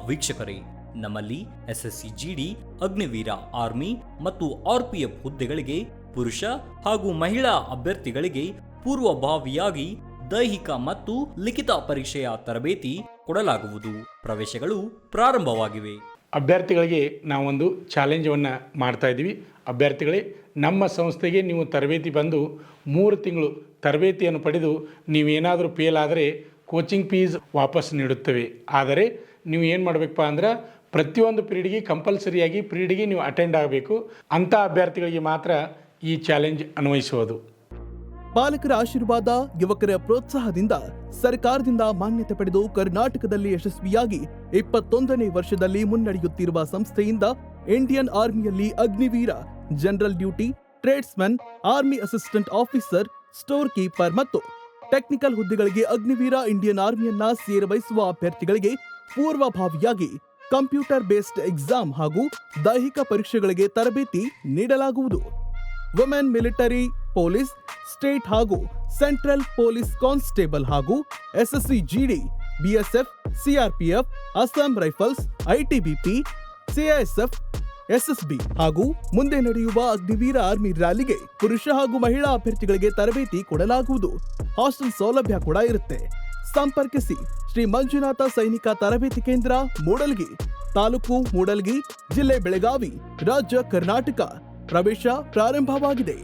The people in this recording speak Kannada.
ವೀಕ್ಷಕರೇ, ನಮ್ಮಲ್ಲಿ ಎಸ್ಎಸ್ಸಿ ಜಿಡಿ, ಅಗ್ನಿವೀರ, ಆರ್ಮಿ ಮತ್ತು ಆರ್ಪಿಎಫ್ ಹುದ್ದೆಗಳಿಗೆ ಪುರುಷ ಹಾಗೂ ಮಹಿಳಾ ಅಭ್ಯರ್ಥಿಗಳಿಗೆ ಪೂರ್ವಭಾವಿಯಾಗಿ ದೈಹಿಕ ಮತ್ತು ಲಿಖಿತ ಪರೀಕ್ಷೆಯ ತರಬೇತಿ ಕೊಡಲಾಗುವುದು. ಪ್ರವೇಶಗಳು ಪ್ರಾರಂಭವಾಗಿವೆ. ಅಭ್ಯರ್ಥಿಗಳಿಗೆ ನಾವೊಂದು ಚಾಲೆಂಜನ್ನು ಮಾಡ್ತಾ ಇದ್ದೀವಿ. ಅಭ್ಯರ್ಥಿಗಳೇ, ನಮ್ಮ ಸಂಸ್ಥೆಗೆ ನೀವು ತರಬೇತಿ ಬಂದು 3 ತಿಂಗಳು ತರಬೇತಿಯನ್ನು ಪಡೆದು ನೀವೇನಾದರೂ ಫೇಲ್ ಆದರೆ ಕೋಚಿಂಗ್ ಫೀಸ್ ವಾಪಸ್ ನೀಡುತ್ತೇವೆ. ಆದರೆ ನೀವು ಏನು ಮಾಡಬೇಕಪ್ಪ ಅಂದ್ರೆ ಪ್ರತಿಯೊಂದು ಪೀರಿಯಡ್ಗೆ ಕಂಪಲ್ಸರಿಯಾಗಿ ಪೀರಿಯಡ್ಗೆ ನೀವು ಅಟೆಂಡ್ ಆಗಬೇಕು. ಅಂಥ ಅಭ್ಯರ್ಥಿಗಳಿಗೆ ಮಾತ್ರ ಈ ಚಾಲೆಂಜ್ ಅನ್ವಯಿಸುವುದು. ಪಾಲಕರ ಆಶೀರ್ವಾದ, ಯುವಕರ ಪ್ರೋತ್ಸಾಹದಿಂದ ಸರ್ಕಾರದಿಂದ ಮಾನ್ಯತೆ ಪಡೆದು ಕರ್ನಾಟಕದಲ್ಲಿ ಯಶಸ್ವಿಯಾಗಿ 21ನೇ ವರ್ಷದಲ್ಲಿ ಮುನ್ನಡೆಯುತ್ತಿರುವ ಸಂಸ್ಥೆಯಿಂದ ಇಂಡಿಯನ್ ಆರ್ಮಿಯಲ್ಲಿ Agniveer, general duty, tradesman, army assistant officer, store keeper ಮತ್ತು ಟೆಕ್ನಿಕಲ್ ಹುದ್ದೆಗಳಿಗೆ ಅಗ್ನಿವೀರ ಇಂಡಿಯನ್ ಆರ್ಮಿಯನ್ನ ಸೇರಬಯಸುವ ಅಭ್ಯರ್ಥಿಗಳಿಗೆ ಪೂರ್ವಭಾವಿಯಾಗಿ ಕಂಪ್ಯೂಟರ್ ಬೇಸ್ಡ್ ಎಕ್ಸಾಮ್ ಹಾಗೂ ದೈಹಿಕ ಪರೀಕ್ಷೆಗಳಿಗೆ ತರಬೇತಿ ನೀಡಲಾಗುವುದು. ವುಮೆನ್ ಮಿಲಿಟರಿ, ಪೊಲೀಸ್, ಸ್ಟೇಟ್ ಹಾಗೂ ಸೆಂಟ್ರಲ್ ಪೊಲೀಸ್ ಕಾನ್ಸ್ಟೇಬಲ್ ಹಾಗೂ SSC GD, BSF, CRPF, Assam rifles, ITBP, CISF, SSB ಹಾಗೂ ಮುಂದೆ ನಡೆಯುವ ಅಗ್ನಿವೀರ ಆರ್ಮಿ ರ್ಯಾಲಿಗೆ ಪುರುಷ ಹಾಗೂ ಮಹಿಳಾ ಅಭ್ಯರ್ಥಿಗಳಿಗೆ ತರಬೇತಿ ಕೊಡಲಾಗುವುದು. ಹಾಸ್ಟೆಲ್ ಸೌಲಭ್ಯ ಕೂಡ ಇರುತ್ತೆ. ಸಂಪರ್ಕಿಸಿ ಶ್ರೀ ಮಂಜುನಾಥ ಸೈನಿಕ ತರಬೇತಿ ಕೇಂದ್ರ, ಮೂಡಲ್ಗಿ, ತಾಲೂಕು ಮೂಡಲ್ಗಿ, ಜಿಲ್ಲೆ ಬೆಳಗಾವಿ, ರಾಜ್ಯ ಕರ್ನಾಟಕ. ಪ್ರವೇಶ ಪ್ರಾರಂಭವಾಗಿದೆ.